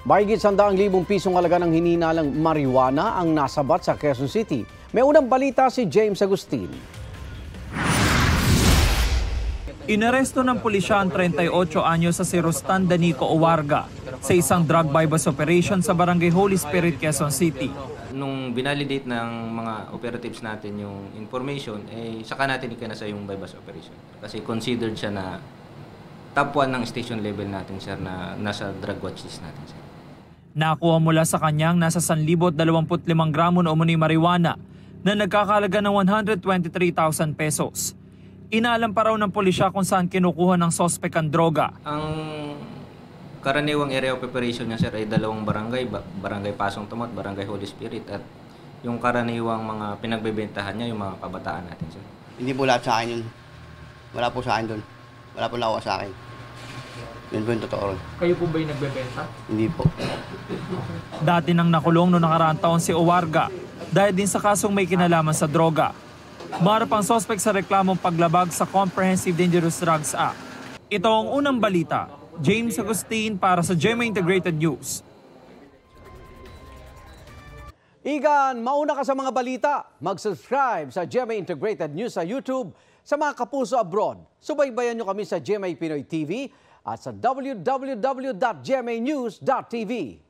Mahigit 100,000 pisong halaga ng hininalang marijuana ang nasabat sa Quezon City. May unang balita si James Agustin. Inaresto ng pulisya ang 38 anyos sa si Rostan Danico Owarga sa isang drug bypass operation sa Barangay Holy Spirit, Quezon City. Nung binalidate ng mga operatives natin yung information, saka natin ikinasa yung bypass operation. Kasi considered siya na top 1 ng station level natin, sir, na nasa drug watch list natin, sir. Nakuha mula sa kanyang nasa 1,025 gramo na umano'y marijuana na nagkakahalaga ng 123,000 pesos. Inaalam pa raw ng pulisya kung saan kinukuha ng sospek ang droga. Ang karaniwang area of operation niya, sir, ay dalawang barangay, Barangay Pasong Tumot, Barangay Holy Spirit, at yung karaniwang mga pinagbebentahan niya, yung mga kabataan natin, sir. Hindi po lahat sa akin yun. Wala po sa akin doon. Wala po nakuha sa akin. Yun po yung totoo ron. Kayo po ba yung nagbebenta? Hindi po. Dati nang nakulong noong nakaraang taon si Owarga dahil din sa kasong may kinalaman sa droga. Maharap ang sospek sa reklamong paglabag sa Comprehensive Dangerous Drugs Act. Ito ang unang balita. James Agustin para sa GMA Integrated News. Igan, mauna ka sa mga balita. Mag-subscribe sa GMA Integrated News sa YouTube. Sa mga kapuso abroad, subaybayan nyo kami sa GMA Pinoy TV at sa www.gmanews.tv.